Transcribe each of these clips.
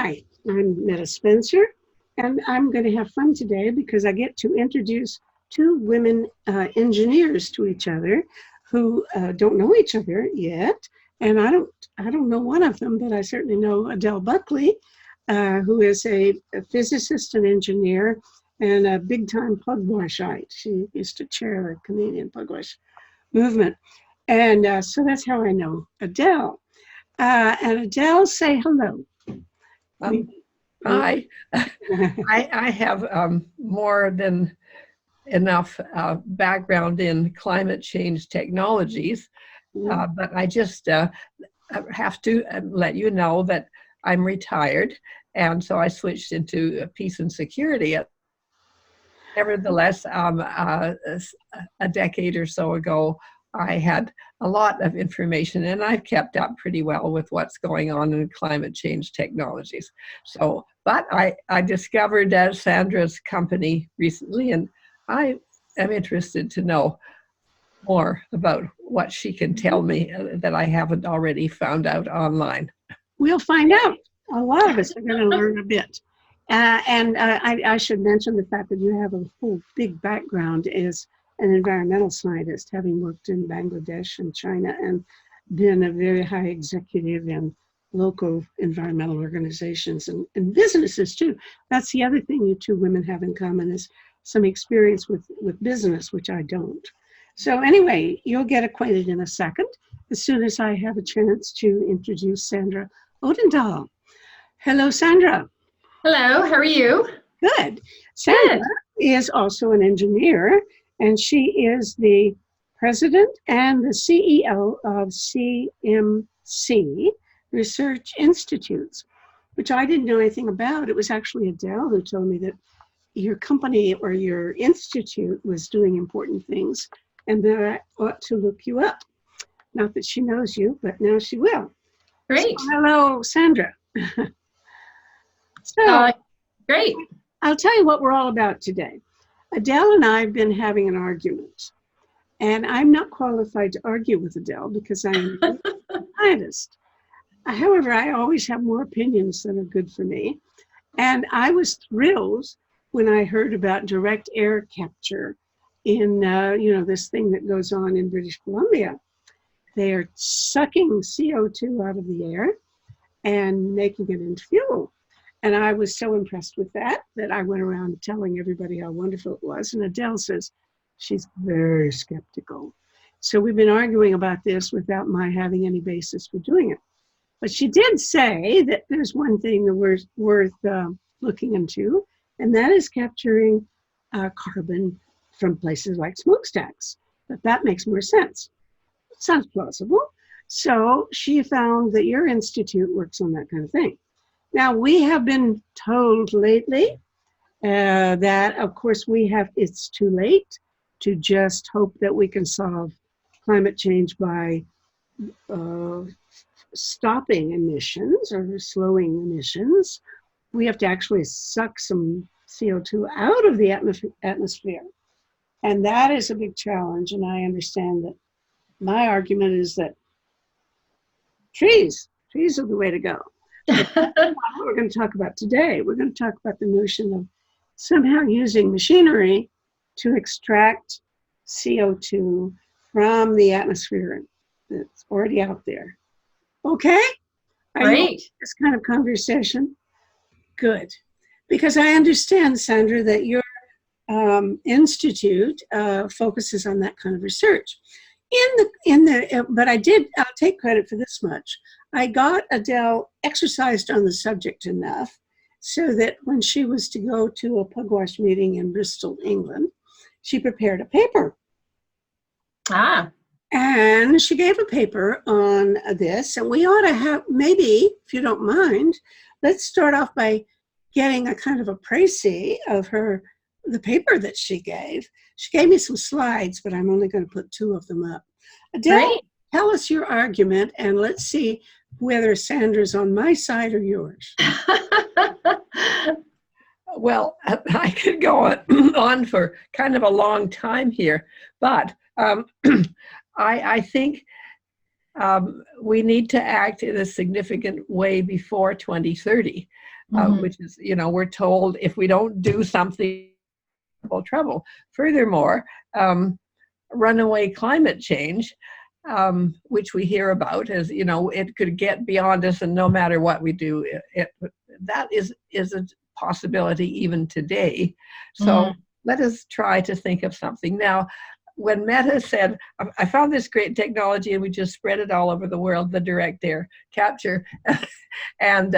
Hi, I'm Meta Spencer, and I'm going to have fun today because I get to introduce two women engineers to each other who don't know each other yet. And I don't know one of them, but I certainly know Adele Buckley, who is a physicist and engineer and a big-time pugwashite. She used to chair the Canadian pugwash movement. And so that's how I know Adele. And Adele, say hello. Hi. I have more than enough background in climate change technologies, but I just have to let you know that I'm retired, and so I switched into peace and security. Nevertheless, a decade or so ago, I had a lot of information, and I've kept up pretty well with what's going on in climate change technologies. So, but I discovered Sandra's company recently, and I am interested to know more about what she can tell me that I haven't already found out online. We'll find out. A lot of us are going to learn a bit. I should mention the fact that you have a whole big background as an environmental scientist, having worked in Bangladesh and China and been a very high executive in local environmental organizations and businesses too. That's the other thing you two women have in common is some experience with business, which I don't. So anyway, you'll get acquainted in a second, as soon as I have a chance to introduce Sandra Odendahl. Hello, Sandra. Hello, how are you? Good. Sandra is also an engineer, and she is the president and the CEO of CMC Research Institutes, which I didn't know anything about. It was actually Adele who told me that your company or your institute was doing important things and that I ought to look you up. Not that she knows you, but now she will. Great. So, hello, Sandra. So, great. I'll tell you what we're all about today. Adele and I have been having an argument, and I'm not qualified to argue with Adele because I'm a scientist. However, I always have more opinions than are good for me. And I was thrilled when I heard about direct air capture in, this thing that goes on in British Columbia. They are sucking CO2 out of the air and making it into fuel. And I was so impressed with that I went around telling everybody how wonderful it was. And Adele says she's very skeptical. So we've been arguing about this without my having any basis for doing it. But she did say that there's one thing that worth looking into, and that is capturing carbon from places like smokestacks. But that makes more sense. It sounds plausible. So she found that your institute works on that kind of thing. Now, we have been told lately that, of course, it's too late to just hope that we can solve climate change by stopping emissions or slowing emissions. We have to actually suck some CO2 out of the atmosphere. And that is a big challenge. And I understand that my argument is that trees are the way to go. That's what we're going to talk about today. We're going to talk about the notion of somehow using machinery to extract CO2 from the atmosphere that's already out there. Okay? Are you in this kind of conversation? Good. Because I understand, Sandra, that your institute focuses on that kind of research. But I'll take credit for this much. I got Adele exercised on the subject enough so that when she was to go to a pugwash meeting in Bristol, England, she prepared a paper. And she gave a paper on this, and we ought to have, maybe, if you don't mind, let's start off by getting a kind of a précis of the paper that she gave. She gave me some slides, but I'm only going to put 2 of them up. Adele, tell us your argument, and let's see whether Sandra's on my side or yours. Well, I could go on for kind of a long time here, but I think we need to act in a significant way before 2030. which is, we're told if we don't do something, trouble. Furthermore, runaway climate change, which we hear about, as it could get beyond us, and no matter what we do, that is a possibility even today. So let us try to think of something. Now, when Meta said, I found this great technology and we just spread it all over the world, the direct air capture, and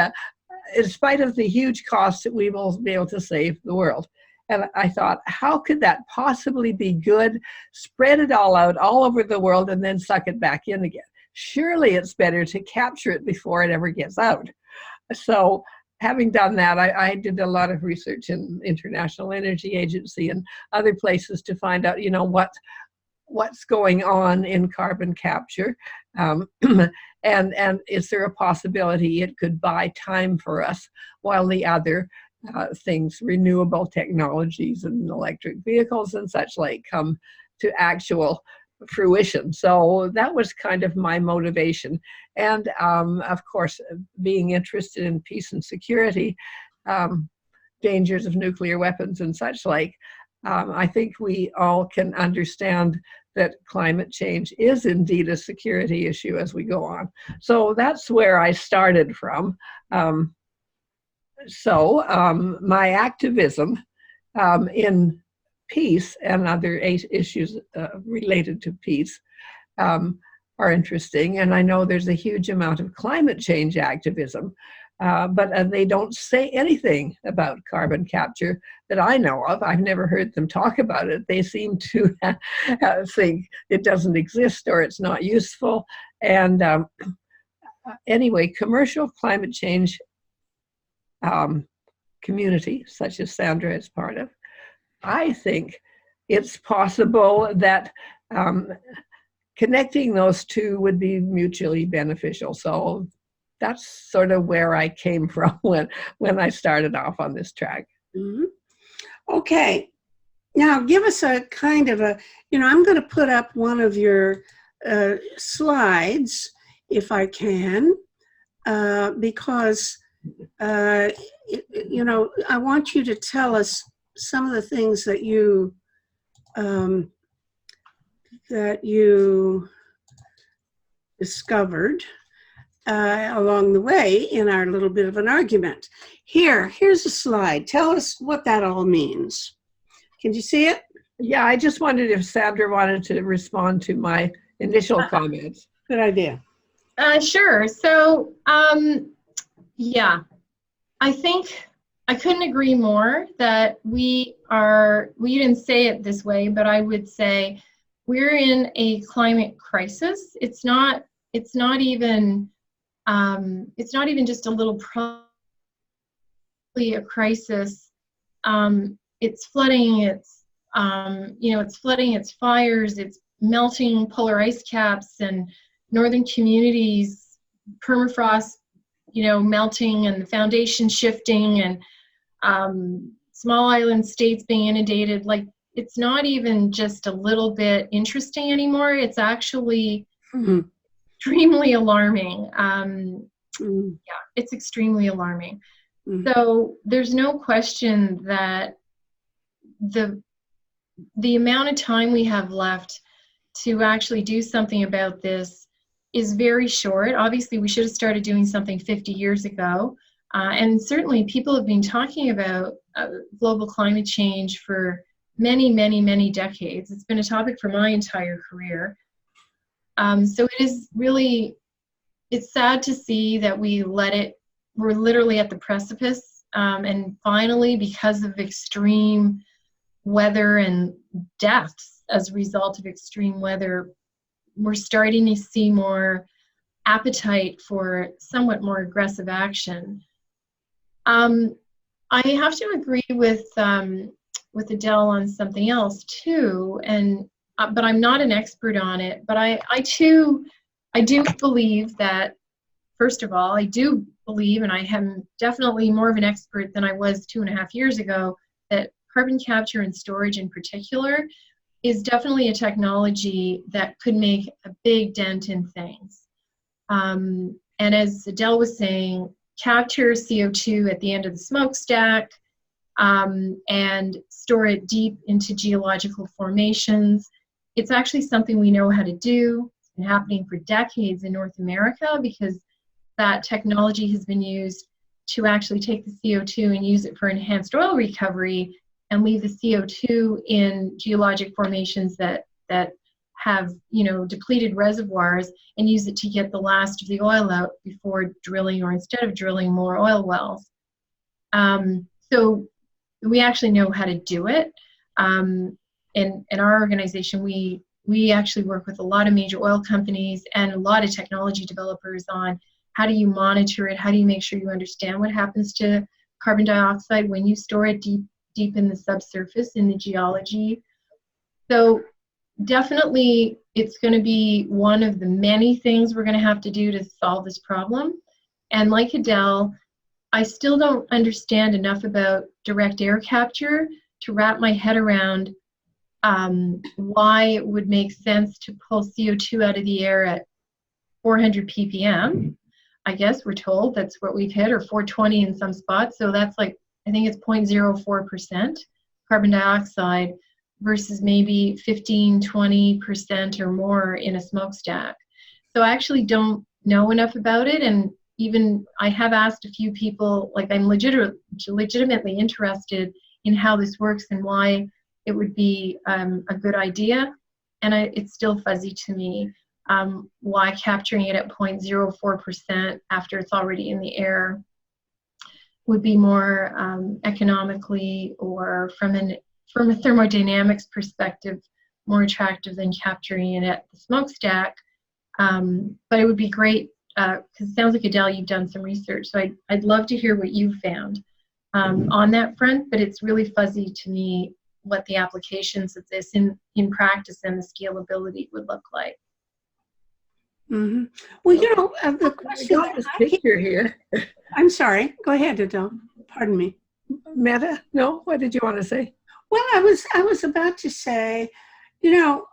in spite of the huge costs, we will be able to save the world. And I thought, how could that possibly be good? Spread it all out all over the world and then suck it back in again. Surely it's better to capture it before it ever gets out. So having done that, I did a lot of research in International Energy Agency and other places to find out, what's going on in carbon capture. And is there a possibility it could buy time for us while the other things, renewable technologies and electric vehicles and such like, come to actual fruition. So that was kind of my motivation. And of course, being interested in peace and security, dangers of nuclear weapons and such like, I think we all can understand that climate change is indeed a security issue as we go on. So that's where I started from. So my activism in peace and other issues related to peace are interesting. And I know there's a huge amount of climate change activism, but they don't say anything about carbon capture that I know of. I've never heard them talk about it. They seem to think it doesn't exist or it's not useful. And anyway, commercial climate change community, such as Sandra is part of, I think it's possible that connecting those two would be mutually beneficial. So that's sort of where I came from when I started off on this track. Mm-hmm. Okay. Now give us a kind of a, I'm going to put up one of your slides, if I can, because, I want you to tell us some of the things that you discovered along the way in our little bit of an argument. Here's a slide. Tell us what that all means. Can you see it? Yeah, I just wondered if Sandra wanted to respond to my initial comments. Good idea. Sure. So, yeah, I think I couldn't agree more that you didn't say it this way, but I would say we're in a climate crisis. It's not even just a little a crisis. It's flooding, it's flooding, it's fires, it's melting polar ice caps and northern communities, permafrost, melting and the foundation shifting and small island states being inundated. Like, it's not even just a little bit interesting anymore. It's actually extremely alarming. Yeah, it's extremely alarming. So there's no question that the amount of time we have left to actually do something about this is very short. Obviously, we should have started doing something 50 years ago. And certainly people have been talking about global climate change for many, many, many decades. It's been a topic for my entire career. So it is really, it's sad to see that we're literally at the precipice. And finally, because of extreme weather and deaths as a result of extreme weather, we're starting to see more appetite for somewhat more aggressive action. I have to agree with Adele on something else too, but I'm not an expert on it. But I do believe that, first of all, I do believe, and I am definitely more of an expert than I was 2.5 years ago, that carbon capture and storage in particular is definitely a technology that could make a big dent in things. And as Adele was saying, capture CO2 at the end of the smokestack and store it deep into geological formations. It's actually something we know how to do. It's been happening for decades in North America because that technology has been used to actually take the CO2 and use it for enhanced oil recovery and leave the CO2 in geologic formations that have, you know, depleted reservoirs and use it to get the last of the oil out before drilling or instead of drilling more oil wells. So we actually know how to do it. In our organization, we actually work with a lot of major oil companies and a lot of technology developers on how do you monitor it, how do you make sure you understand what happens to carbon dioxide when you store it deep in the subsurface, in the geology. So definitely it's going to be one of the many things we're going to have to do to solve this problem. And like Adele, I still don't understand enough about direct air capture to wrap my head around why it would make sense to pull CO2 out of the air at 400 ppm. I guess we're told that's what we've hit, or 420 in some spots. So that's like, I think it's 0.04% carbon dioxide versus maybe 15-20% or more in a smokestack. So I actually don't know enough about it, and even I have asked a few people, like I'm legitimately interested in how this works and why it would be a good idea, and it's still fuzzy to me why capturing it at 0.04% after it's already in the air would be more economically, or from a thermodynamics perspective, more attractive than capturing it at the smokestack. But it would be great, because it sounds like, Adele, you've done some research, so I'd love to hear what you found on that front, but it's really fuzzy to me what the applications of this in practice and the scalability would look like. Mm-hmm. Well, you know, the question got this picture here. I'm sorry. Go ahead, Adele. Pardon me. Meta, no, what did you want to say? Well, I was about to say, you know,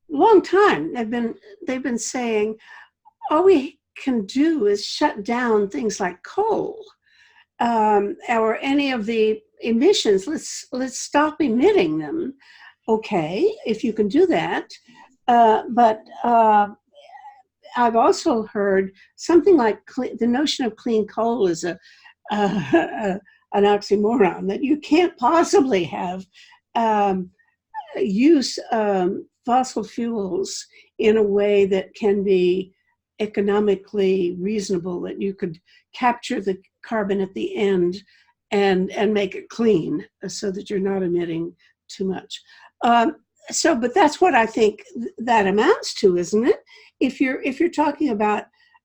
long time they've been saying all we can do is shut down things like coal or any of the emissions. Let's stop emitting them. Okay, if you can do that. But I've also heard something like the notion of clean coal is an oxymoron, that you can't possibly have use fossil fuels in a way that can be economically reasonable, that you could capture the carbon at the end and make it clean so that you're not emitting too much. But that's what I think that amounts to, isn't it? If you're talking about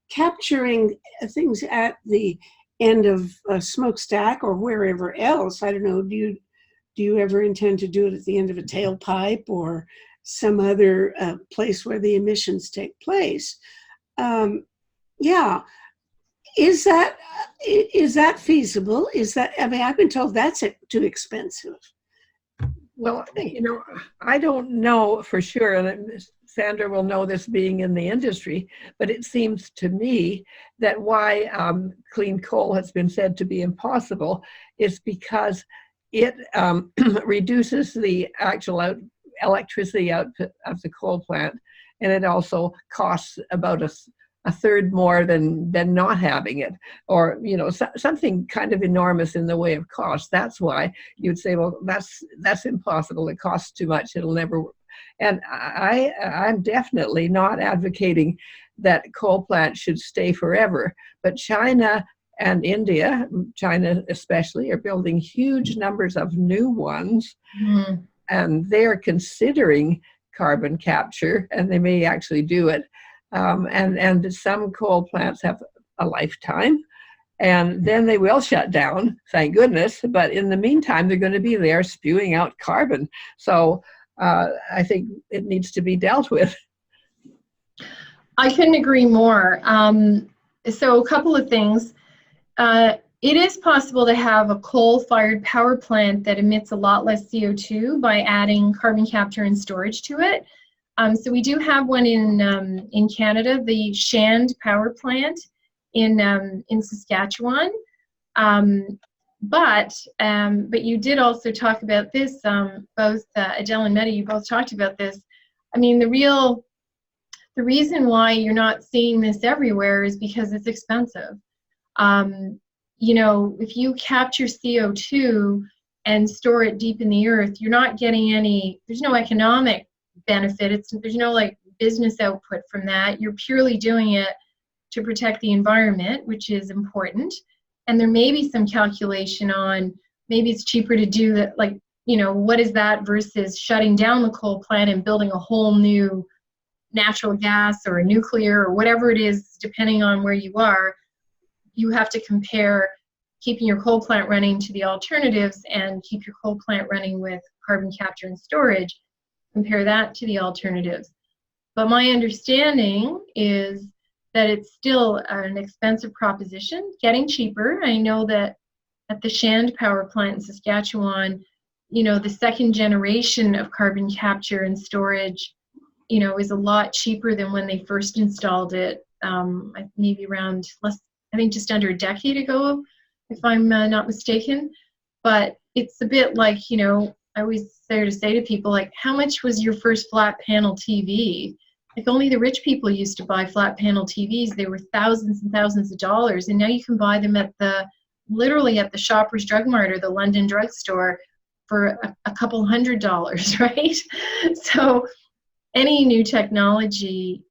capturing things at the end of a smokestack or wherever else, I don't know, do you ever intend to do it at the end of a tailpipe or some other place where the emissions take place? Yeah. Is that feasible? I mean, I've been told that's too expensive. Well, you know, I don't know for sure, and Sandra will know this being in the industry, but it seems to me that why clean coal has been said to be impossible is because it reduces the actual electricity output of the coal plant, and it also costs about a third more than not having it, or, you know, something kind of enormous in the way of cost. That's why you'd say, well, that's impossible. It costs too much. It'll never work. And I'm definitely not advocating that coal plants should stay forever. But China and India, China especially, are building huge numbers of new ones, and they're considering carbon capture, and they may actually do it. And some coal plants have a lifetime, and then they will shut down, thank goodness. But in the meantime, they're going to be there spewing out carbon. So I think it needs to be dealt with. I couldn't agree more. So a couple of things. It is possible to have a coal-fired power plant that emits a lot less CO2 by adding carbon capture and storage to it. So we do have one in Canada, the Shand power plant. in Saskatchewan. But you did also talk about this. Both Adele and Meta, you both talked about this. I mean, the reason why you're not seeing this everywhere is because it's expensive. You know, if you capture CO2 and store it deep in the earth, you're not getting any. There's no economic benefit. There's no like business output from that. You're purely doing it to protect the environment, which is important. And there may be some calculation on maybe it's cheaper to do that, like, you know, what is that versus shutting down the coal plant and building a whole new natural gas or a nuclear or whatever it is, depending on where you are. You have to compare keeping your coal plant running to the alternatives and keep your coal plant running with carbon capture and storage. Compare that to the alternatives. But my understanding is that it's still an expensive proposition, getting cheaper. I know that at the Shand power plant in Saskatchewan, you know, the second generation of carbon capture and storage, you know, is a lot cheaper than when they first installed it, maybe around I think just under a decade ago, if I'm not mistaken. But it's a bit like, you know, I always say to people, like, how much was your first flat panel TV? Like, only the rich people used to buy flat panel TVs. They were thousands and thousands of dollars. And now you can buy them literally at the Shoppers Drug Mart or the London drugstore for a couple $100, right? So any new technology,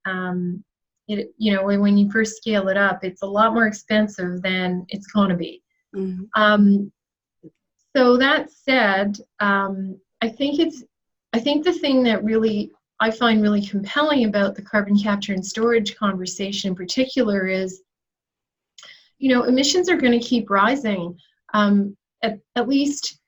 you know, when you first scale it up, it's a lot more expensive than it's going to be. Mm-hmm. So that said, I think the thing that I find really compelling about the carbon capture and storage conversation in particular is, you know, emissions are going to keep rising. At least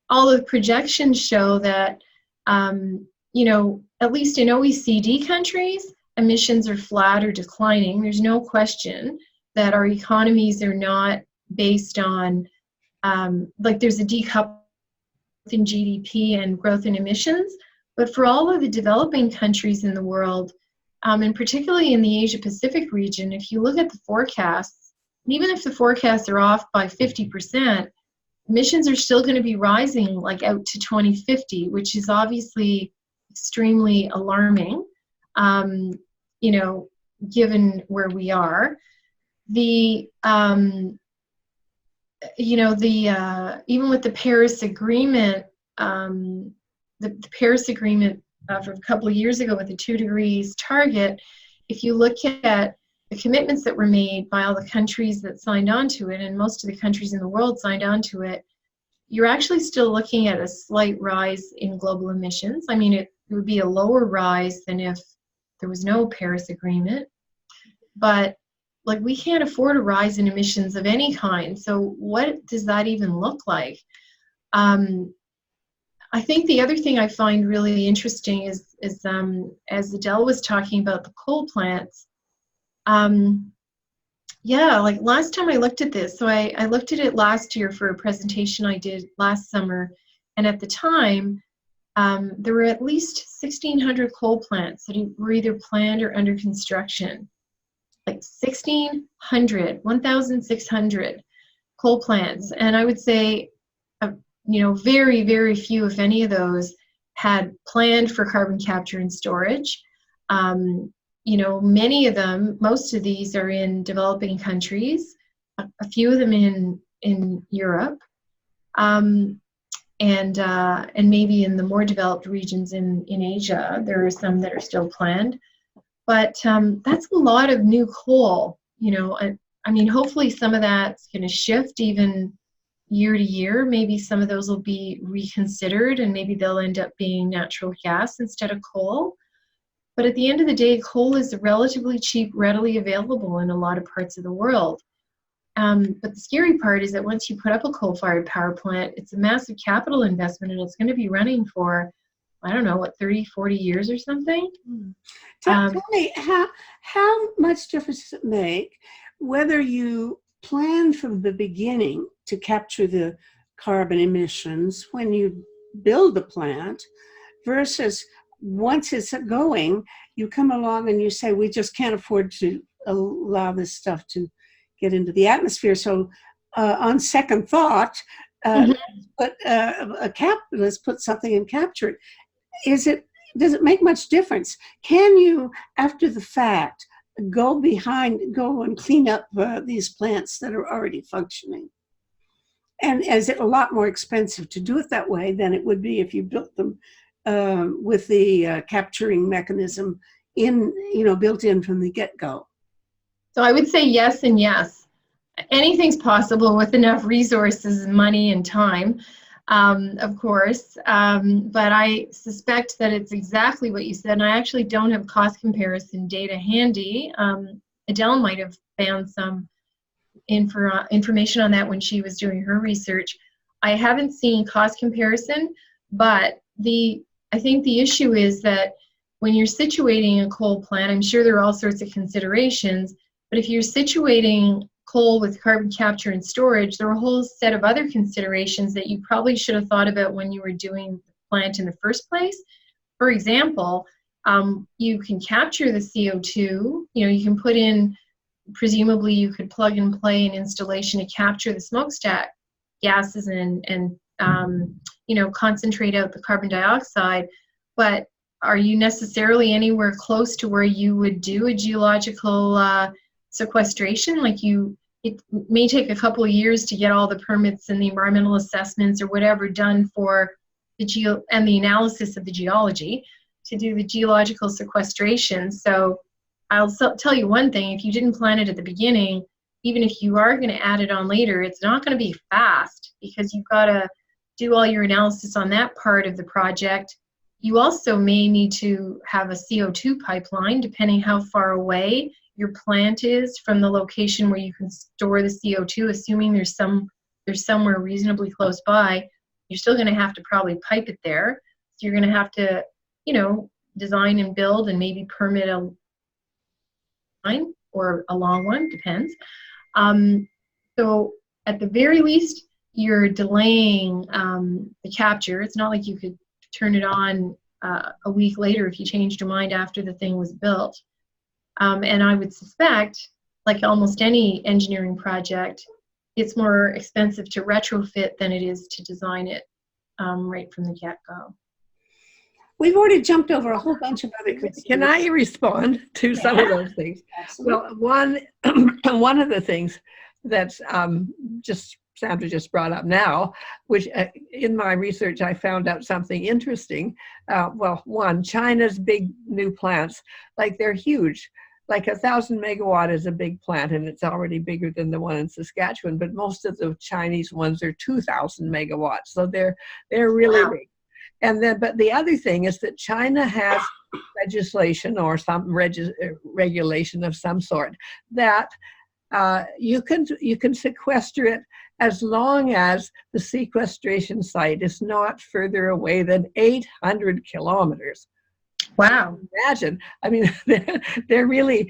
all of the projections show that, you know, at least in OECD countries, emissions are flat or declining. There's no question that our economies are not based on, like, there's a decoupling in GDP and growth in emissions. But for all of the developing countries in the world, and particularly in the Asia-Pacific region, if you look at the forecasts, and even if the forecasts are off by 50%, emissions are still going to be rising like out to 2050, which is obviously extremely alarming, you know, given where we are. You know, even with the Paris Agreement, the Paris Agreement from a couple of years ago with the 2 degrees target, if you look at the commitments that were made by all the countries that signed on to it, and most of the countries in the world signed on to it, you're actually still looking at a slight rise in global emissions. I mean, it would be a lower rise than if there was no Paris Agreement. But, like, we can't afford a rise in emissions of any kind. So what does that even look like? I think the other thing I find really interesting is as Adele was talking about the coal plants, yeah, like last time I looked at this, so I looked at it last year for a presentation I did last summer, and at the time, there were at least 1,600 coal plants that were either planned or under construction. Like 1,600 coal plants. And I would say, you know, very, very few, if any of those, had planned for carbon capture and storage. You know, many of them, most of these are in developing countries, a few of them in Europe, and maybe in the more developed regions in Asia. There are some that are still planned. But that's a lot of new coal, you know. I mean, hopefully some of that's going to shift even year to year. Maybe some of those will be reconsidered and maybe they'll end up being natural gas instead of coal. But at the end of the day, coal is relatively cheap, readily available in a lot of parts of the world. But the scary part is that once you put up a coal-fired power plant, it's a massive capital investment and it's going to be running for, I don't know, what, 30, 40 years or something? Tell me, how much difference does it make whether you plan from the beginning to capture the carbon emissions when you build the plant versus once it's going, you come along and you say, we just can't afford to allow this stuff to get into the atmosphere. So on second thought, Mhm. let's put something and capture it. Does it make much difference? Can you, after the fact, go and clean up these plants that are already functioning? And is it a lot more expensive to do it that way than it would be if you built them with the capturing mechanism built in from the get-go? So I would say yes and yes. Anything's possible with enough resources, money, and time, of course. But I suspect that it's exactly what you said. And I actually don't have cost comparison data handy. Adele might have found some information on that when she was doing her research. I haven't seen cost comparison, but I think the issue is that when you're situating a coal plant, I'm sure there are all sorts of considerations, but if you're situating coal with carbon capture and storage, there are a whole set of other considerations that you probably should have thought about when you were doing the plant in the first place. For example, you can capture the CO2, you can put in, presumably you could plug and play an installation to capture the smokestack gases and concentrate out the carbon dioxide, but are you necessarily anywhere close to where you would do a geological sequestration? It may take a couple of years to get all the permits and the environmental assessments or whatever done for the analysis of the geology to do the geological sequestration. So I'll tell you one thing, if you didn't plan it at the beginning, even if you are going to add it on later, it's not going to be fast because you've got to do all your analysis on that part of the project. You also may need to have a CO2 pipeline, depending how far away your plant is from the location where you can store the CO2, assuming there's somewhere reasonably close by. You're still going to have to probably pipe it there. So you're going to have to, design and build and maybe permit a line or a long one, depends. So at the very least, you're delaying the capture. It's not like you could turn it on a week later if you changed your mind after the thing was built. And I would suspect, like almost any engineering project, it's more expensive to retrofit than it is to design it right from the get-go. We've already jumped over a whole bunch of other concerns. Can I respond to some of those things? Absolutely. Well, one of the things that's Sandra just brought up now, which in my research I found out something interesting. One, China's big new plants, they're huge. 1,000 megawatt is a big plant, and it's already bigger than the one in Saskatchewan. But most of the Chinese ones are 2,000 megawatts, so they're really big. And then, but the other thing is that China has legislation or some regulation of some sort that you can sequester it as long as the sequestration site is not further away than 800 kilometers. Wow. Imagine. I mean, they're really,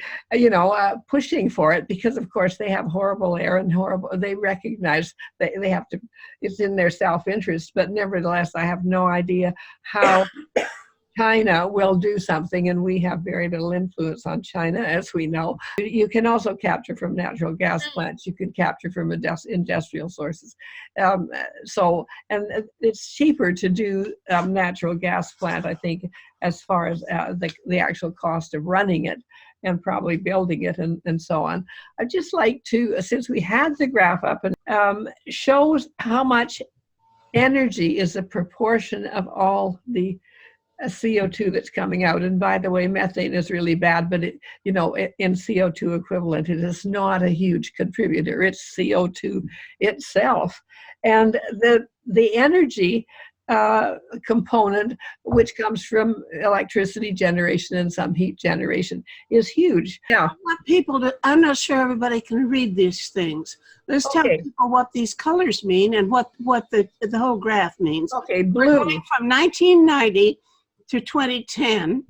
pushing for it because, of course, they have horrible air and they recognize that they have to, it's in their self-interest, but nevertheless, I have no idea how China will do something, and we have very little influence on China, as we know. You can also capture from natural gas plants. You can capture from industrial sources. And it's cheaper to do natural gas plant, I think, as far as the actual cost of running it and probably building it and so on. I'd just like to, since we had the graph up, and shows how much energy is a proportion of all the CO2 that's coming out. And by the way, methane is really bad, but in CO2 equivalent, it is not a huge contributor. It's CO2 itself. And the energy component, which comes from electricity generation and some heat generation, is huge. Yeah. I want people to, I'm not sure everybody can read these things. Let's tell people what these colors mean and what the whole graph means. Okay, blue. We're going from 1990 to 2010.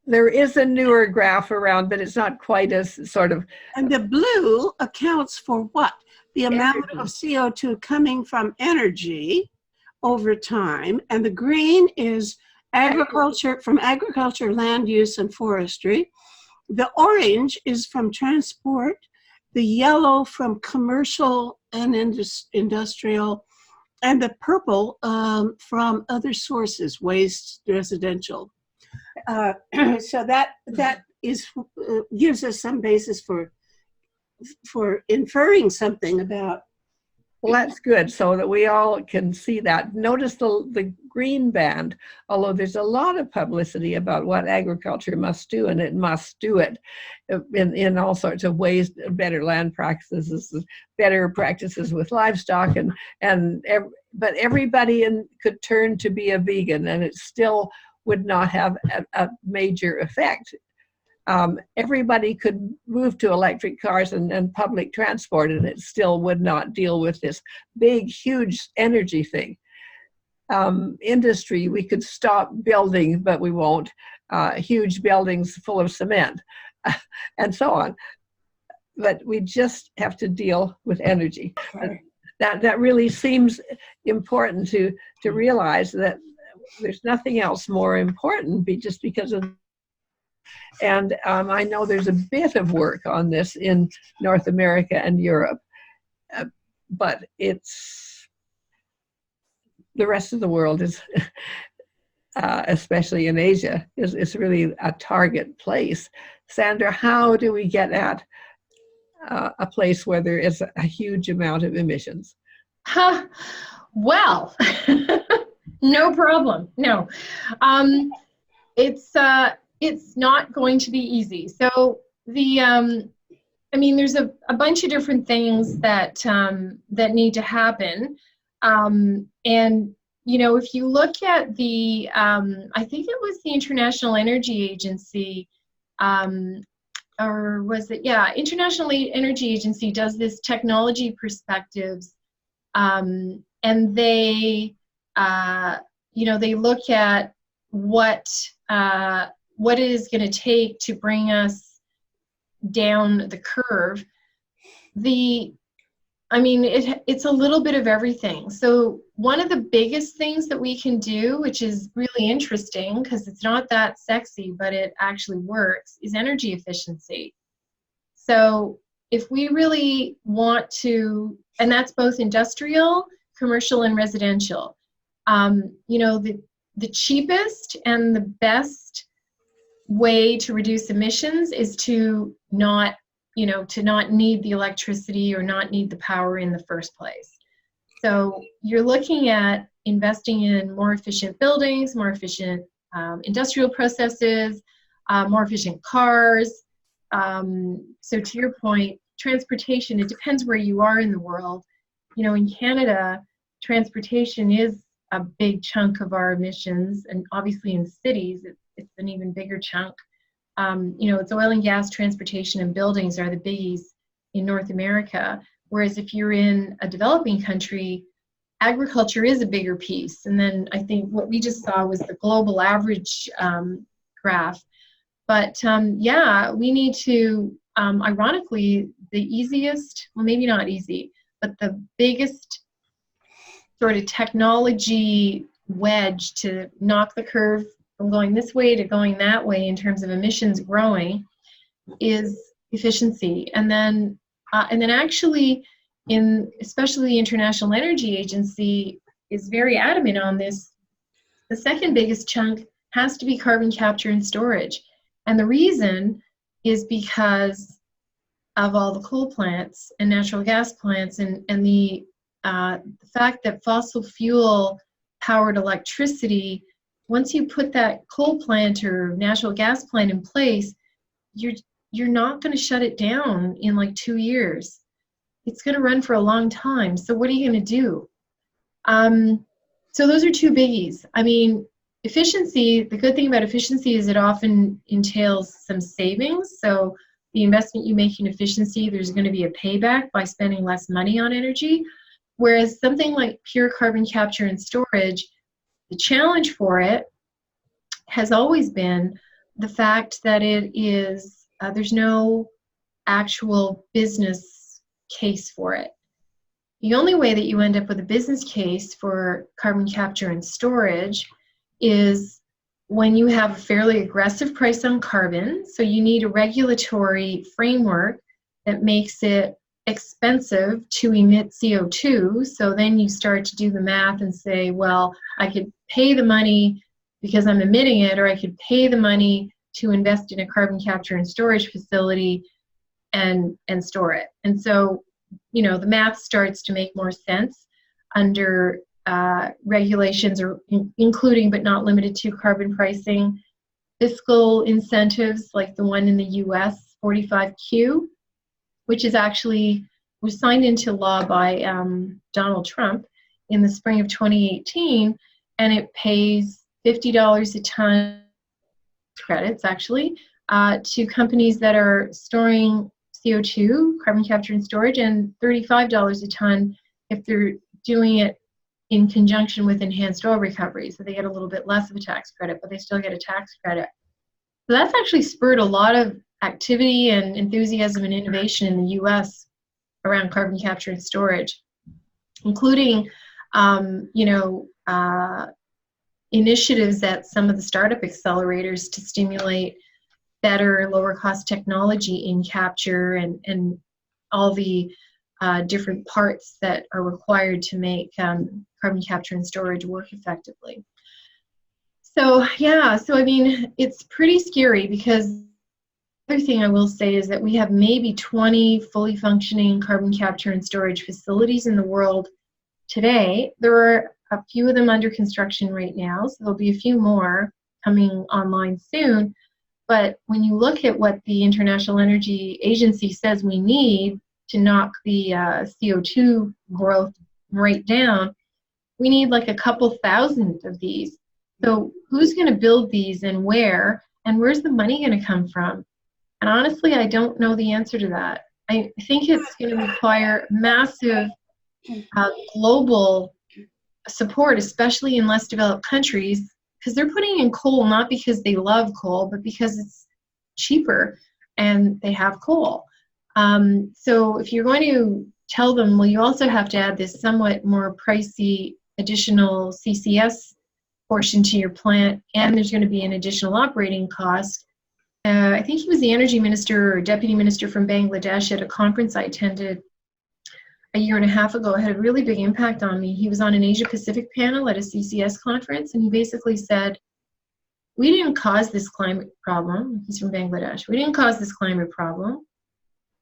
There is a newer graph around, but it's not quite as sort of... And the blue accounts for what? The amount of CO2 coming from energy over time. And the green is agriculture, from agriculture, land use, and forestry. The orange is from transport the yellow from commercial and industrial, and the purple from other sources, waste, residential. So that is gives us some basis for inferring something about. Well, that's good, so that we all can see that. Notice the green band, although there's a lot of publicity about what agriculture must do, and it must do it in all sorts of ways, better land practices, better practices with livestock, but everybody could turn to be a vegan, and it still would not have a major effect. Everybody could move to electric cars and public transport, and it still would not deal with this big, huge energy thing. Industry, we could stop building, but we won't. Huge buildings full of cement, and so on. But we just have to deal with energy. That really seems important to realize that there's nothing else more important, just because of. And I know there's a bit of work on this in North America and Europe, but it's the rest of the world is, especially in Asia, is really a target place. Sandra, how do we get at a place where there is a huge amount of emissions? Well, no problem. No, it's not going to be easy. So there's a bunch of different things that need to happen. And, if you look at I think it was the International Energy Agency, or was it? Yeah, International Energy Agency does this technology perspectives, and they look at what it is going to take to bring us down the curve. It's a little bit of everything. So one of the biggest things that we can do, which is really interesting because it's not that sexy, but it actually works, is energy efficiency. So if we really want to, and that's both industrial, commercial, and residential, the cheapest and the best way to reduce emissions is to not need the electricity or not need the power in the first place. So you're looking at investing in more efficient buildings, more efficient industrial processes, more efficient cars. So to your point, transportation, it depends where you are in the world. In Canada, transportation is a big chunk of our emissions, and obviously in cities, it's an even bigger chunk. It's oil and gas, transportation, and buildings are the biggies in North America. Whereas if you're in a developing country, agriculture is a bigger piece. And then I think what we just saw was the global average graph. But we need to, ironically, the easiest, well, maybe not easy, but the biggest sort of technology wedge to knock the curve from going this way to going that way in terms of emissions growing is efficiency. And then actually, especially the International Energy Agency is very adamant on this. The second biggest chunk has to be carbon capture and storage. And the reason is because of all the coal plants and natural gas plants and the fact that fossil fuel powered electricity, once you put that coal plant or natural gas plant in place, you're not going to shut it down in like 2 years. It's going to run for a long time. So what are you going to do? So those are two biggies. Efficiency, the good thing about efficiency is it often entails some savings. So the investment you make in efficiency, there's going to be a payback by spending less money on energy. Whereas something like pure carbon capture and storage, the challenge for it has always been the fact that it is, there's no actual business case for it. The only way that you end up with a business case for carbon capture and storage is when you have a fairly aggressive price on carbon. So you need a regulatory framework that makes it expensive to emit CO2. So then you start to do the math and say, well, I could pay the money because I'm emitting it, or I could pay the money to invest in a carbon capture and storage facility and store it. And so, you know, the math starts to make more sense under regulations, or including but not limited to carbon pricing, fiscal incentives like the one in the US, 45Q, which is actually was signed into law by Donald Trump in the spring of 2018, and it pays $50 a ton credits actually to companies that are storing CO2, carbon capture and storage, and $35 a ton if they're doing it in conjunction with enhanced oil recovery. So they get a little bit less of a tax credit, but they still get a tax credit. So that's actually spurred a lot of activity and enthusiasm and innovation in the US around carbon capture and storage, including initiatives at some of the startup accelerators to stimulate better, lower cost technology in capture and all the different parts that are required to make carbon capture and storage work effectively. So yeah, so I mean, it's pretty scary, because the other thing I will say is that we have maybe 20 fully functioning carbon capture and storage facilities in the world today. There are a few of them under construction right now, so there'll be a few more coming online soon. But when you look at what the International Energy Agency says we need to knock the CO2 growth rate down, we need like a couple thousand of these. So who's going to build these, and where's the money going to come from? And honestly, I don't know the answer to that. I think it's going to require massive global support, especially in less developed countries, because they're putting in coal not because they love coal, but because it's cheaper and they have coal. So if you're going to tell them, well, you also have to add this somewhat more pricey additional CCS portion to your plant, and there's going to be an additional operating cost. I think he was the energy minister or deputy minister from Bangladesh at a conference I attended a year and a half ago. It had a really big impact on me. He was on an Asia Pacific panel at a CCS conference, and he basically said, we didn't cause this climate problem. He's from Bangladesh. We didn't cause this climate problem.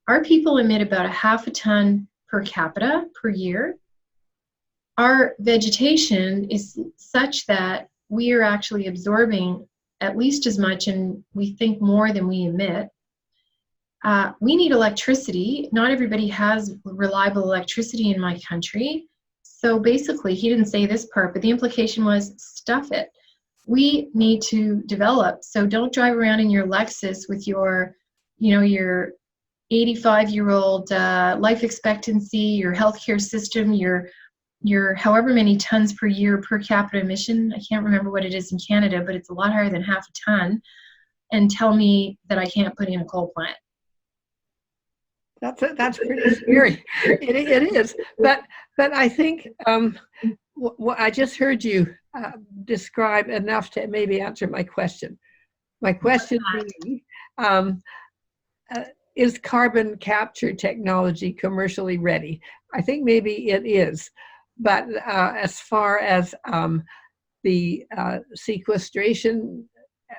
Our people emit about 0.5 ton per capita per year. Our vegetation is such that we are actually absorbing at least as much, and we think more than we emit. We need electricity. Not everybody has reliable electricity in my country. So basically, he didn't say this part, but the implication was stuff it. We need to develop. So don't drive around in your Lexus with your 85-year-old life expectancy, your healthcare system, your however many tons per year per capita emission. I can't remember what it is in Canada, but it's a lot higher than 0.5 ton, and tell me that I can't put in a coal plant. That's pretty scary. It is, but I think what I just heard you describe enough to maybe answer my question. My question being, is carbon capture technology commercially ready? I think maybe it is, but as far as the sequestration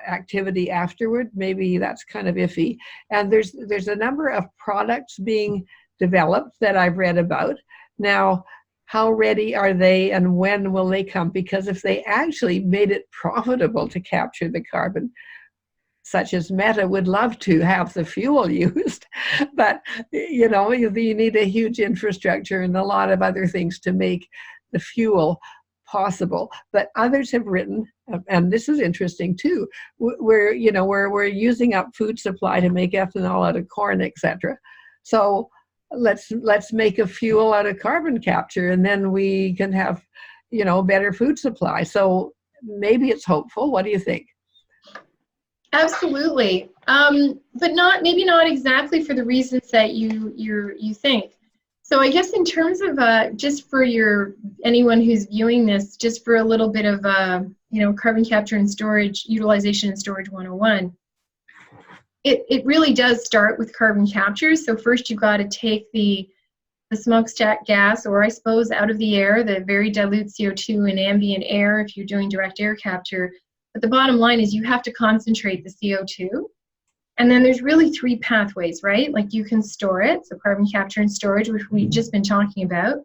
activity afterward, maybe that's kind of iffy. And there's a number of products being developed that I've read about. Now, how ready are they, and when will they come? Because if they actually made it profitable to capture the carbon, such as Meta would love to have the fuel used, but you need a huge infrastructure and a lot of other things to make the fuel possible. But others have written, and this is interesting too, where we're using up food supply to make ethanol out of corn, etc. So let's make a fuel out of carbon capture, and then we can have better food supply. So maybe it's hopeful. What do you think? Absolutely, but maybe not exactly for the reasons that you think. So I guess in terms of just for anyone who's viewing this, just for a little bit of carbon capture and storage, utilization and storage 101. it really does start with carbon capture. So first you've got to take the smokestack gas, or I suppose out of the air, the very dilute CO2 in ambient air if you're doing direct air capture. But the bottom line is you have to concentrate the CO2. And then there's really three pathways, right? Like you can store it, so carbon capture and storage, which we've just been talking about.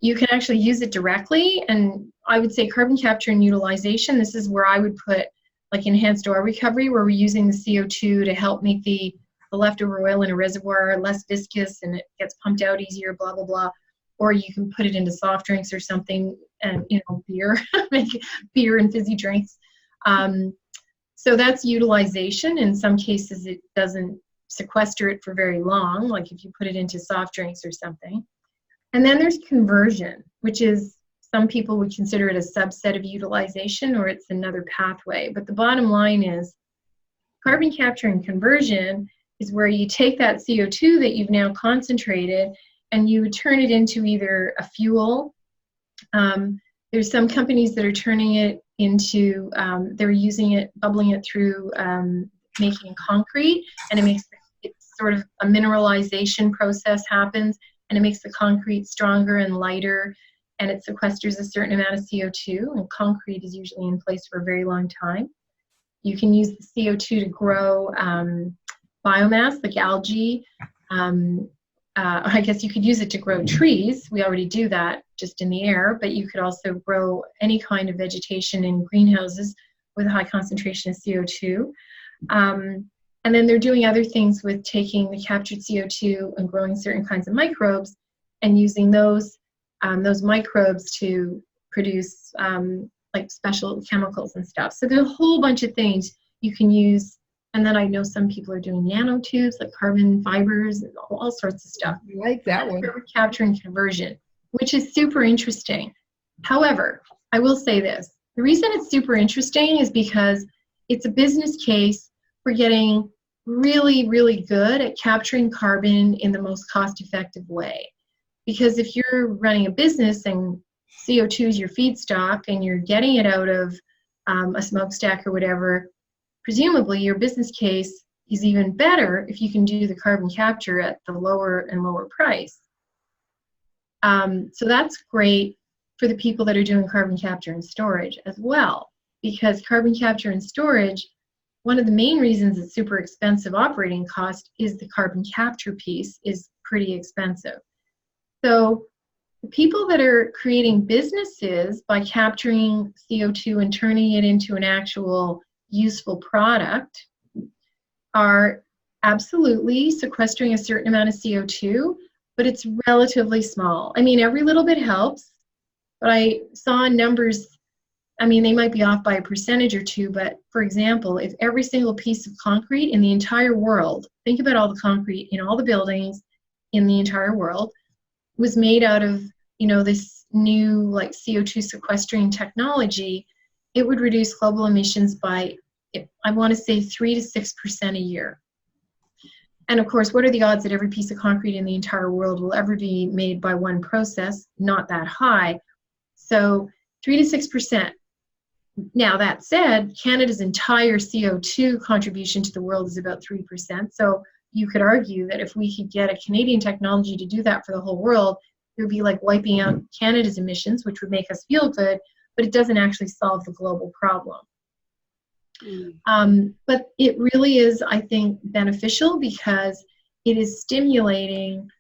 You can actually use it directly, and I would say carbon capture and utilization, this is where I would put like enhanced oil recovery, where we're using the CO2 to help make the leftover oil in a reservoir less viscous and it gets pumped out easier, blah, blah, blah. Or you can put it into soft drinks or something, and beer, make beer and fizzy drinks. So that's utilization. In some cases, it doesn't sequester it for very long, like if you put it into soft drinks or something. And then there's conversion, which is, some people would consider it a subset of utilization, or it's another pathway. But the bottom line is carbon capture and conversion is where you take that CO2 that you've now concentrated and you turn it into either a fuel. There's some companies that are turning it into, they're using it, bubbling it through making concrete, and it's sort of a mineralization process happens, and it makes the concrete stronger and lighter, and it sequesters a certain amount of CO2, and concrete is usually in place for a very long time. You can use the CO2 to grow biomass, like algae. I guess you could use it to grow trees. We already do that just in the air, but you could also grow any kind of vegetation in greenhouses with a high concentration of CO2. And then they're doing other things with taking the captured CO2 and growing certain kinds of microbes and using those microbes to produce like special chemicals and stuff. So there's a whole bunch of things you can use. And then I know some people are doing nanotubes, like carbon fibers, and all sorts of stuff. I like that one. Carbon capture and conversion, which is super interesting. However, I will say this. The reason it's super interesting is because it's a business case for getting really, really good at capturing carbon in the most cost-effective way. Because if you're running a business and CO2 is your feedstock and you're getting it out of a smokestack or whatever, presumably your business case is even better if you can do the carbon capture at the lower and lower price. So that's great for the people that are doing carbon capture and storage as well, because carbon capture and storage, one of the main reasons it's super expensive operating cost is the carbon capture piece is pretty expensive. So the people that are creating businesses by capturing CO2 and turning it into an actual useful product are absolutely sequestering a certain amount of CO2, but it's relatively small. I mean, every little bit helps, but I saw numbers, I mean, they might be off by a percentage or two, but for example, if every single piece of concrete in the entire world, think about all the concrete in all the buildings in the entire world, was made out of, this new like CO2 sequestering technology, it would reduce global emissions by, I want to say 3 to 6% a year. And of course, what are the odds that every piece of concrete in the entire world will ever be made by one process? Not that high. So 3 to 6%. Now that said, Canada's entire CO2 contribution to the world is about 3%. So you could argue that if we could get a Canadian technology to do that for the whole world, it would be like wiping out Canada's emissions, which would make us feel good, but it doesn't actually solve the global problem. But it really is, I think, beneficial because it is stimulating,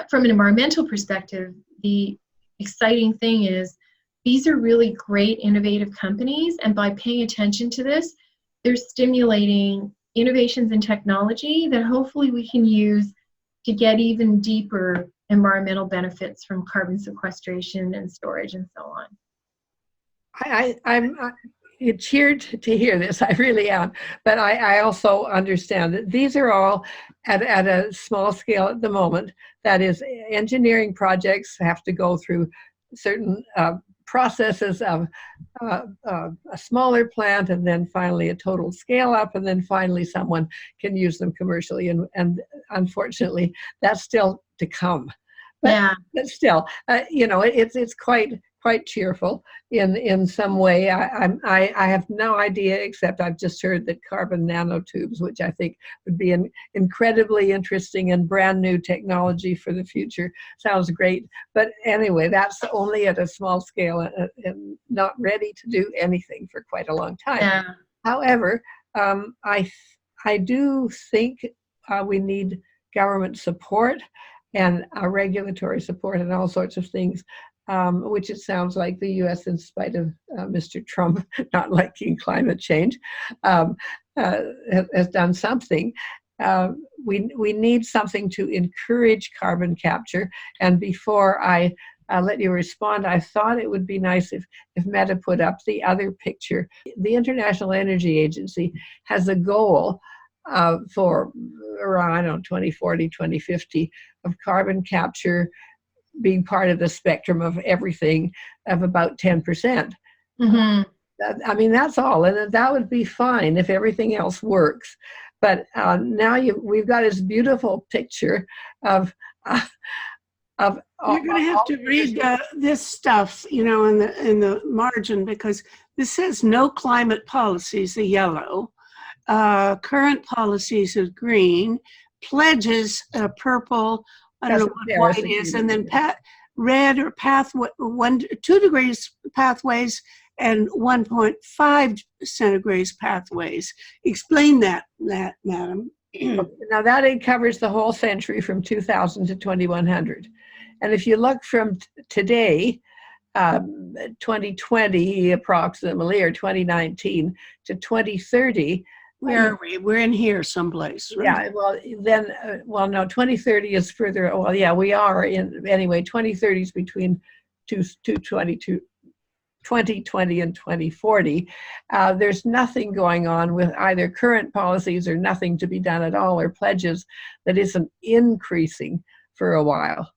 from an environmental perspective, the exciting thing is these are really great innovative companies, and by paying attention to this, they're stimulating innovations in technology that hopefully we can use to get even deeper environmental benefits from carbon sequestration and storage and so on. I'm cheered to hear this. I really am. But I also understand that these are all at a small scale at the moment. That is, engineering projects have to go through certain processes of a smaller plant, and then finally a total scale up, and then finally someone can use them commercially. And unfortunately, that's still to come. But, yeah. But still, it's quite quite cheerful in some way. I have no idea, except I've just heard that carbon nanotubes, which I think would be an incredibly interesting and brand new technology for the future, sounds great. But anyway, that's only at a small scale and not ready to do anything for quite a long time. Yeah. However, I do think we need government support and regulatory support and all sorts of things, which it sounds like the U.S., in spite of Mr. Trump not liking climate change, has done something. We need something to encourage carbon capture. And before I let you respond, I thought it would be nice if Meta put up the other picture. The International Energy Agency has a goal for around, I don't know, 2040, 2050 of carbon capture being part of the spectrum of everything of about 10%. Mm-hmm. I mean, that's all. And that would be fine if everything else works. But now we've got this beautiful picture of you're going to have to read this stuff, in the margin, because this says no climate policies, the yellow, current policies is green, pledges purple, I don't know what white is, and then red or 2 degrees pathways and 1.5 centigrade pathways. Explain that, Madam. Now that covers the whole century from 2000 to 2100. And if you look from today, 2020 approximately, or 2019 to 2030, where are we? We're in here someplace, right? Yeah, well, then, no, 2030 is further, well, yeah, we are in, anyway, 2030 is between 2020 and 2040. There's nothing going on with either current policies or nothing to be done at all, or pledges that isn't increasing for a while.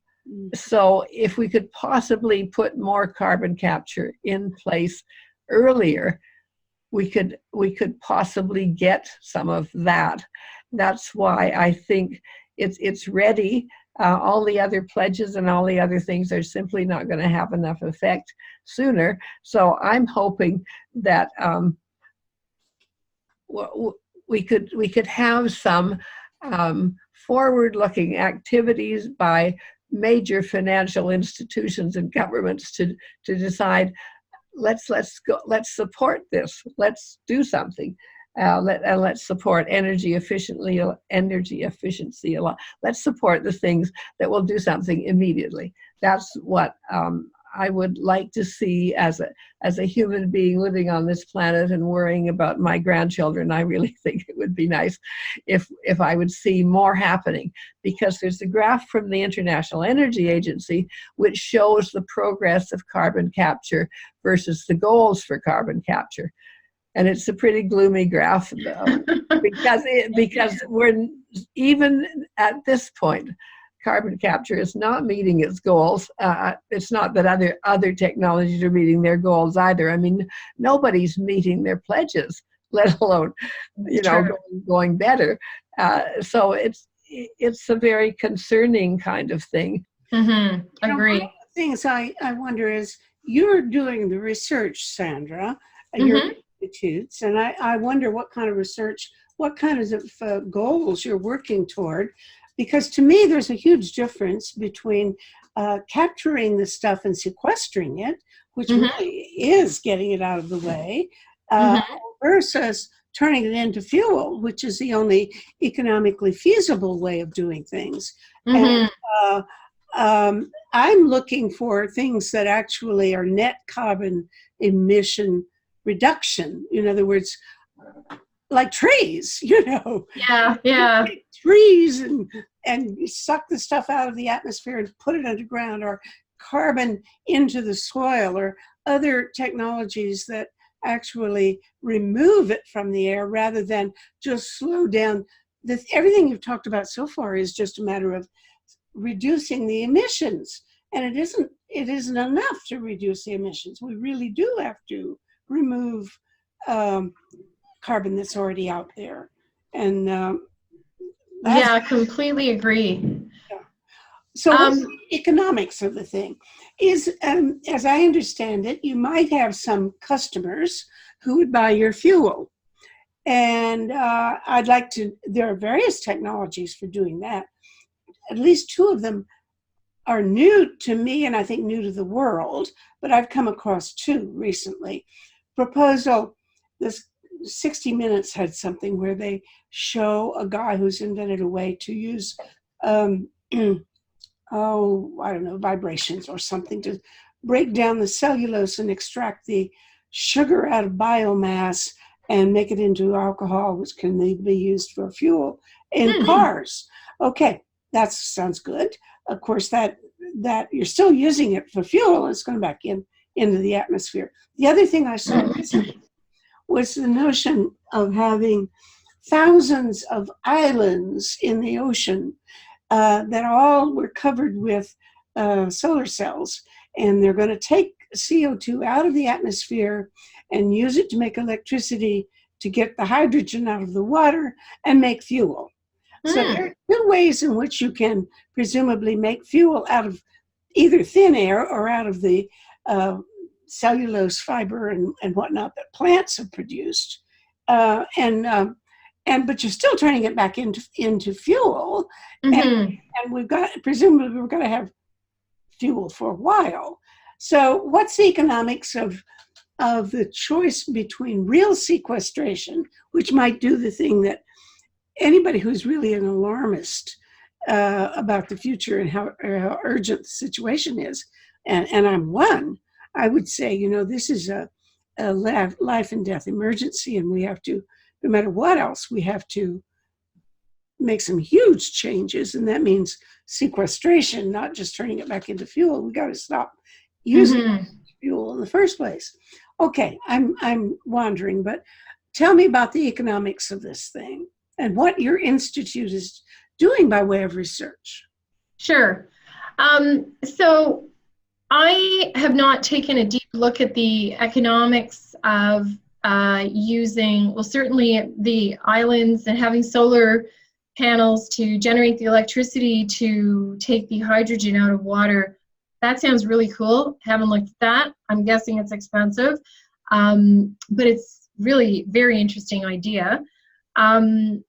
So if we could possibly put more carbon capture in place earlier, we could possibly get some of that. That's why I think it's ready. All the other pledges and all the other things are simply not going to have enough effect sooner. So I'm hoping that we could have some forward-looking activities by major financial institutions and governments to decide, let's support this, let's do something, let's support energy efficiency a lot. Let's support the things that will do something immediately. That's what I would like to see as a human being living on this planet and worrying about my grandchildren. I really think it would be nice if I would see more happening, because there's a graph from the International Energy Agency which shows the progress of carbon capture versus the goals for carbon capture. And it's a pretty gloomy graph because we're, even at this point, carbon capture is not meeting its goals. It's not that other technologies are meeting their goals either. I mean, nobody's meeting their pledges, let alone, going better. So it's a very concerning kind of thing. Mm-hmm. Agree. One of the things I wonder is, you're doing the research, Sandra, at Mm-hmm. your institutes, and I wonder what kind of research, what kind of goals you're working toward. Because to me, there's a huge difference between capturing the stuff and sequestering it, which Mm-hmm. really is getting it out of the way, Mm-hmm. versus turning it into fuel, which is the only economically feasible way of doing things. Mm-hmm. And I'm looking for things that actually are net carbon emission reduction. In other words, like trees, Yeah. Trees and suck the stuff out of the atmosphere and put it underground, or carbon into the soil, or other technologies that actually remove it from the air rather than just slow down. Everything you've talked about so far is just a matter of reducing the emissions, and it isn't enough to reduce the emissions. We really do have to remove carbon that's already out there. And Yeah, completely agree. So what's the economics of the thing? Is, as I understand it, you might have some customers who would buy your fuel. And there are various technologies for doing that. At least two of them are new to me and I think new to the world, but I've come across two recently. This 60 Minutes had something where they show a guy who's invented a way to use, vibrations or something to break down the cellulose and extract the sugar out of biomass and make it into alcohol, which can be used for fuel in cars. Okay, that sounds good. Of course, that you're still using it for fuel. It's going back into the atmosphere. The other thing I saw recently was the notion of having thousands of islands in the ocean that all were covered with solar cells, and they're going to take CO2 out of the atmosphere and use it to make electricity to get the hydrogen out of the water and make fuel. So there are two ways in which you can presumably make fuel out of either thin air or out of the cellulose fiber and whatnot that plants have produced. But you're still turning it back into fuel. And presumably we're going to have fuel for a while. So what's the economics of the choice between real sequestration, which might do the thing that anybody who's really an alarmist about the future and how urgent the situation is, and I'm one, I would say, this is a life and death emergency, and we have to, no matter what else, we have to make some huge changes, and that means sequestration, not just turning it back into fuel. We got to stop using fuel in the first place. Okay, I'm wandering, but tell me about the economics of this thing and what your institute is doing by way of research. Sure. So I have not taken a deep look at the economics of using, well, certainly the islands and having solar panels to generate the electricity to take the hydrogen out of water. That sounds really cool. Haven't looked at that. I'm guessing it's expensive, but it's really very interesting idea. And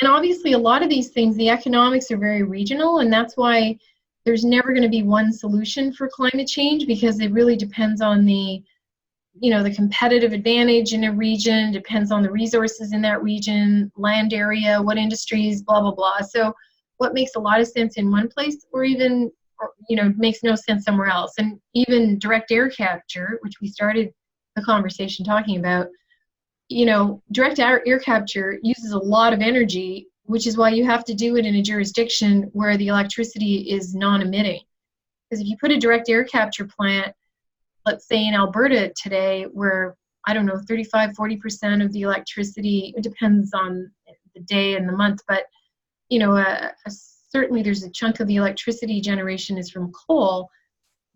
obviously a lot of these things, the economics are very regional, and that's why there's never going to be one solution for climate change, because it really depends on the competitive advantage in a region, depends on the resources in that region, land area, what industries, blah, blah, blah. So what makes a lot of sense in one place makes no sense somewhere else. And even direct air capture, which we started the conversation talking about, direct air capture uses a lot of energy, which is why you have to do it in a jurisdiction where the electricity is non-emitting. Because if you put a direct air capture plant, let's say in Alberta today, where, 35-40% of the electricity, it depends on the day and the month, but certainly there's a chunk of the electricity generation is from coal,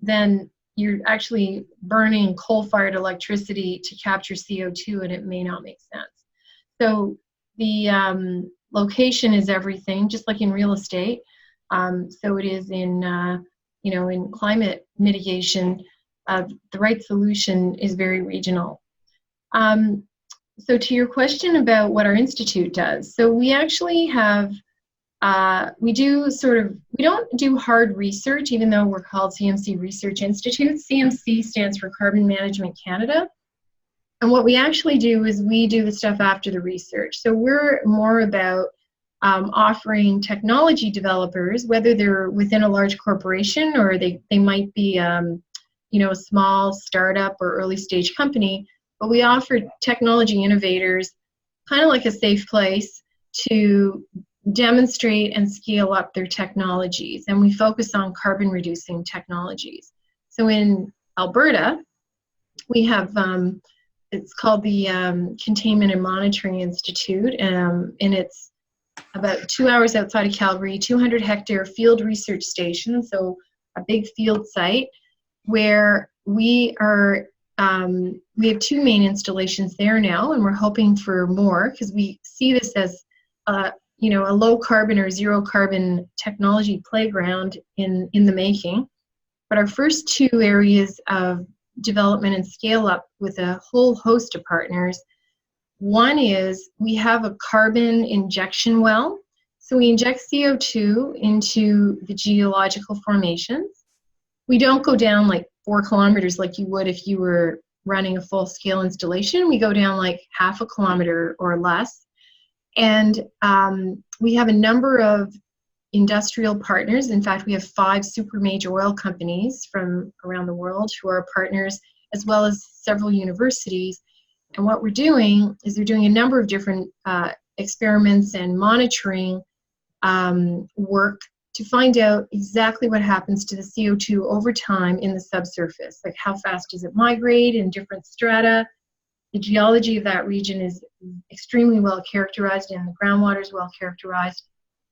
then you're actually burning coal-fired electricity to capture CO2, and it may not make sense. So the location is everything, just like in real estate. So it is in climate mitigation. The right solution is very regional. So to your question about what our institute does, so we actually have, we don't do hard research, even though we're called CMC Research Institute. CMC stands for Carbon Management Canada. And what we actually do is we do the stuff after the research. So we're more about offering technology developers, whether they're within a large corporation or they might be a small startup or early stage company, but we offer technology innovators kind of like a safe place to demonstrate and scale up their technologies. And we focus on carbon reducing technologies. So in Alberta, we have, it's called the Containment and Monitoring Institute, and it's about 2 hours outside of Calgary, 200-hectare field research station, so a big field site where we are, we have 2 main installations there now, and we're hoping for more because we see this as a low carbon or zero carbon technology playground in the making. But our first two areas of development and scale up with a whole host of partners, one is we have a carbon injection well. So we inject CO2 into the geological formations. We don't go down like 4 kilometers like you would if you were running a full-scale installation. We go down like half a kilometer or less. And we have a number of industrial partners. In fact, we have 5 super major oil companies from around the world who are partners, as well as several universities. And what we're doing is we're doing a number of different experiments and monitoring work to find out exactly what happens to the CO2 over time in the subsurface. Like how fast does it migrate in different strata? The geology of that region is extremely well characterized and the groundwater is well characterized.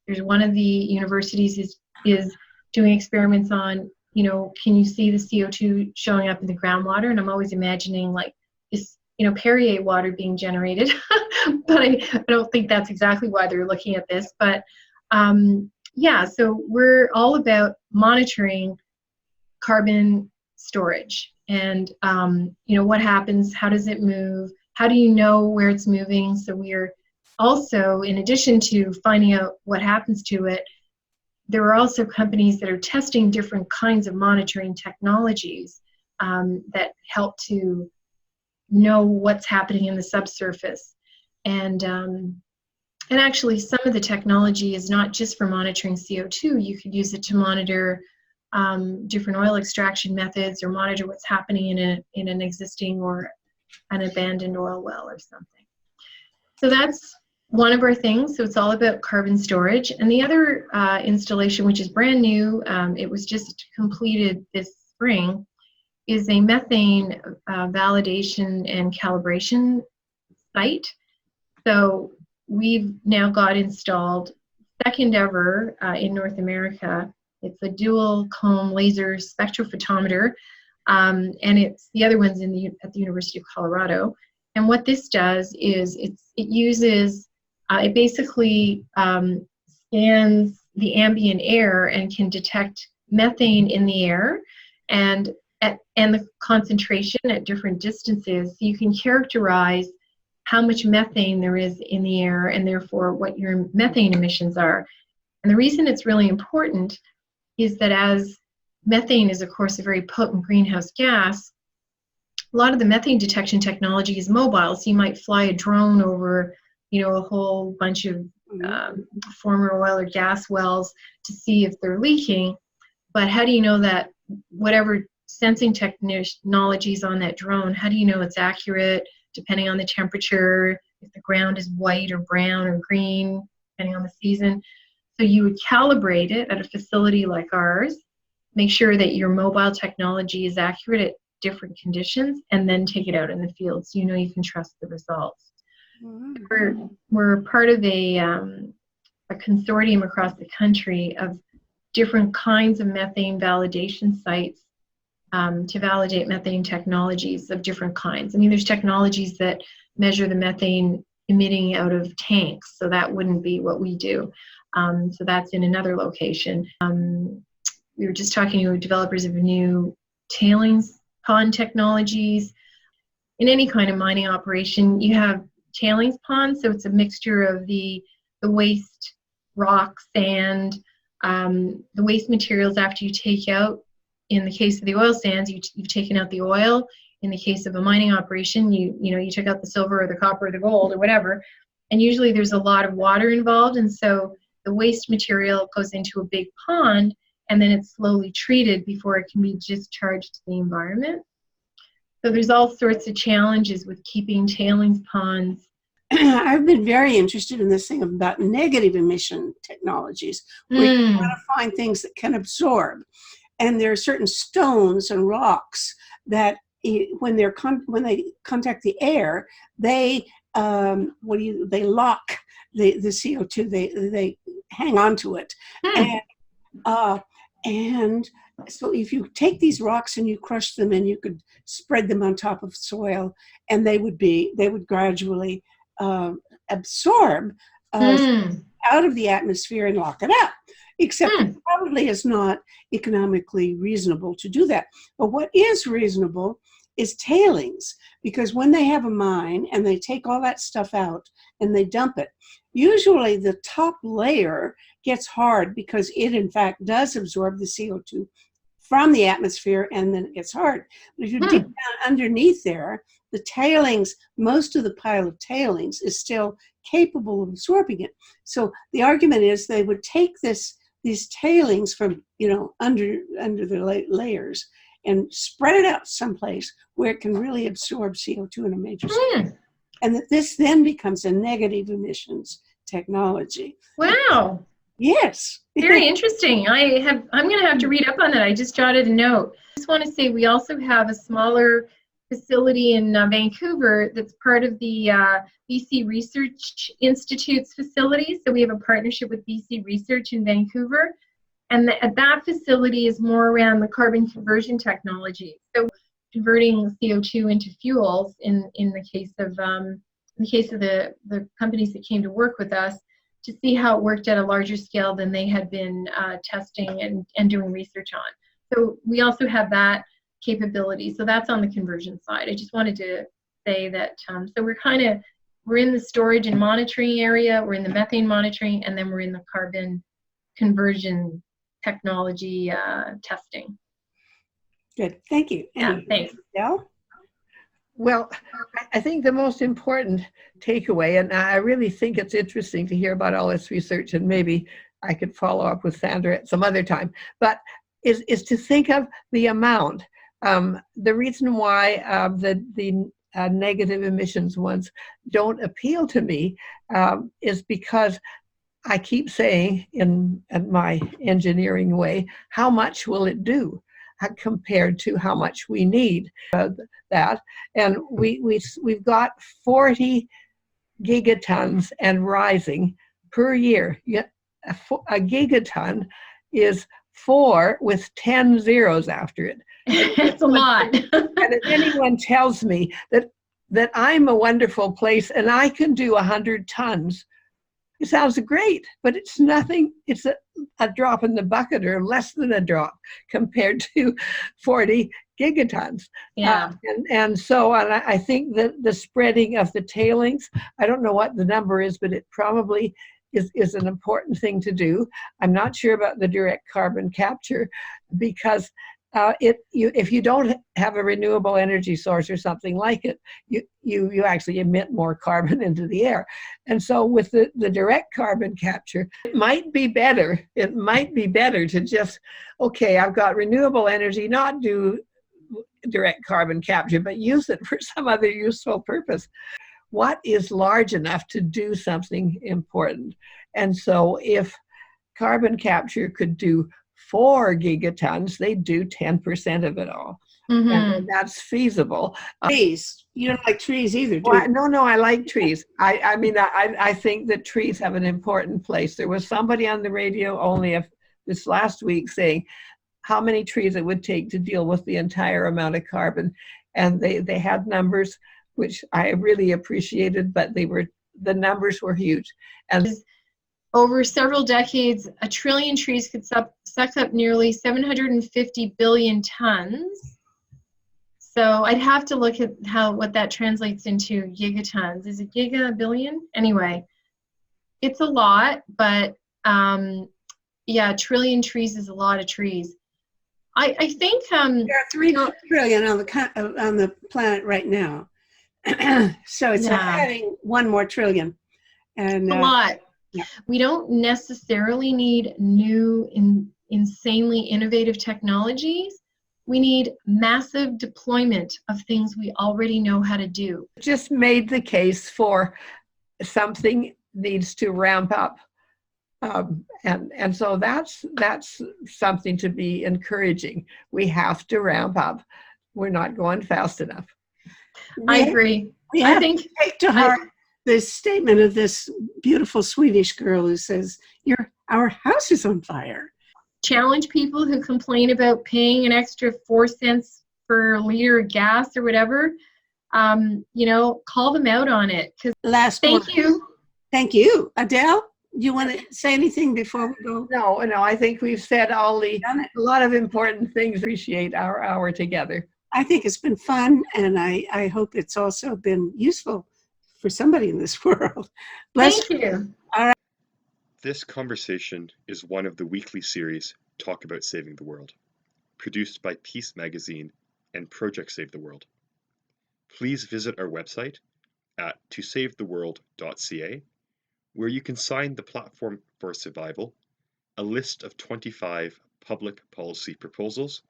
There's one of the universities is doing experiments on, can you see the CO2 showing up in the groundwater? And I'm always imagining like this, Perrier water being generated, but I don't think that's exactly why they're looking at this. But so we're all about monitoring carbon storage and, what happens, how does it move, how do you know where it's moving? So we're also, in addition to finding out what happens to it, there are also companies that are testing different kinds of monitoring technologies that help to know what's happening in the subsurface. And actually, some of the technology is not just for monitoring CO2. You could use it to monitor different oil extraction methods or monitor what's happening in an existing or an abandoned oil well or something. So that's one of our things. So it's all about carbon storage. And the other installation, which is brand new, it was just completed this spring, is a methane validation and calibration site. So we've now got installed, second ever in North America. It's a dual comb laser spectrophotometer, and the other one's at the University of Colorado. And what this does is it basically scans the ambient air and can detect methane in the air and the concentration at different distances. So you can characterize how much methane there is in the air and therefore what your methane emissions are. And the reason it's really important is that as methane is, of course, a very potent greenhouse gas, a lot of the methane detection technology is mobile. So you might fly a drone over, a whole bunch of former oil or gas wells to see if they're leaking. But how do you know that whatever sensing technologies on that drone, how do you know it's accurate depending on the temperature, if the ground is white or brown or green, depending on the season? So you would calibrate it at a facility like ours, make sure that your mobile technology is accurate at different conditions, and then take it out in the field so you can trust the results. Mm-hmm. We're part of a consortium across the country of different kinds of methane validation sites to validate methane technologies of different kinds. I mean, there's technologies that measure the methane emitting out of tanks, so that wouldn't be what we do. So that's in another location. We were just talking to developers of new tailings pond technologies. In any kind of mining operation, you have tailings ponds, so it's a mixture of the waste, rock, sand, the waste materials after you take out. In the case of the oil sands, you've taken out the oil. In the case of a mining operation, you took out the silver or the copper or the gold or whatever, and usually there's a lot of water involved, and so the waste material goes into a big pond, and then it's slowly treated before it can be discharged to the environment. So there's all sorts of challenges with keeping tailings ponds. I've been very interested in this thing about negative emission technologies, where you want to find things that can absorb. And there are certain stones and rocks that, when they contact the air, they lock the CO2. They hang on to it, and so if you take these rocks and you crush them and you could spread them on top of soil, and they would gradually absorb out of the atmosphere and lock it up. Except it probably is not economically reasonable to do that. But what is reasonable is tailings, because when they have a mine and they take all that stuff out and they dump it, usually the top layer gets hard because it in fact does absorb the CO2 from the atmosphere, and then it gets hard. But if you dig down underneath there, the tailings, most of the pile of tailings is still capable of absorbing it. So the argument is they would take these tailings from, under the layers and spread it out someplace where it can really absorb CO2 in a major scale. And that this then becomes a negative emissions technology. Wow. Yes. Very interesting. I'm going to have to read up on that. I just jotted a note. I just want to say we also have a smaller facility in Vancouver that's part of the BC Research Institute's facility. So we have a partnership with BC Research in Vancouver. And that facility is more around the carbon conversion technology. So converting CO2 into fuels in the case of the companies that came to work with us, to see how it worked at a larger scale than they had been testing and doing research on. So we also have that capability. So that's on the conversion side. I just wanted to say that, so we're in the storage and monitoring area, we're in the methane monitoring, and then we're in the carbon conversion technology testing. Good, thank you. Yeah, thanks. Adele? Well, I think the most important takeaway, and I really think it's interesting to hear about all this research, and maybe I could follow up with Sandra at some other time, but is to think of the amount. The reason why the negative emissions ones don't appeal to me is because I keep saying in my engineering way, how much will it do compared to how much we need that? And we've got 40 gigatons and rising per year. Yet a gigaton is 4 with 10 zeros after it. It's a lot. And if anyone tells me that I'm a wonderful place and I can do 100 tons, it sounds great, but it's nothing. It's a drop in the bucket, or less than a drop compared to 40 gigatons. Yeah. And I think that the spreading of the tailings, I don't know what the number is, but it probably is an important thing to do. I'm not sure about the direct carbon capture, because if you don't have a renewable energy source or something like it, you actually emit more carbon into the air. And so with the direct carbon capture, it might be better to just, okay, I've got renewable energy, not do direct carbon capture, but use it for some other useful purpose. What is large enough to do something important? And so if carbon capture could do 4 gigatons, they do 10% of it all. Mm-hmm. And that's feasible. Trees. You don't like trees either, do you? No, I like trees. I think that trees have an important place. There was somebody on the radio only this last week saying how many trees it would take to deal with the entire amount of carbon. And they had numbers which I really appreciated, but the numbers were huge. And over several decades, 1 trillion trees could suck up nearly 750 billion tons. So I'd have to look at what that translates into gigatons. Is it giga, billion? Anyway, it's a lot, but yeah, 1 trillion trees is a lot of trees. I think there are 3 trillion on the planet right now. So it's adding 1 more trillion. And a lot. Yeah. We don't necessarily need new, insanely innovative technologies. We need massive deployment of things we already know how to do. Just made the case for something needs to ramp up. And so that's something to be encouraging. We have to ramp up. We're not going fast enough. I agree. I think take to heart this statement of this beautiful Swedish girl who says, our house is on fire. Challenge people who complain about paying an extra 4 cents per liter of gas or whatever. Call them out on it. Last Thank you. Thank you. Adele, You want to say anything before we go? No, I think we've said a Done it. lot of important things. Appreciate our hour together. I think it's been fun, and I hope it's also been useful for somebody in this world. Bless Thank you. This conversation is one of the weekly series Talk About Saving the World, produced by Peace Magazine and Project Save the World. Please visit our website at tosavetheworld.ca, where you can sign the Platform for Survival, a list of 25 public policy proposals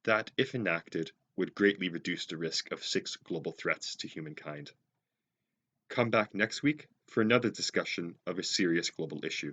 that, if enacted, would greatly reduce the risk of 6 global threats to humankind. Come back next week for another discussion of a serious global issue.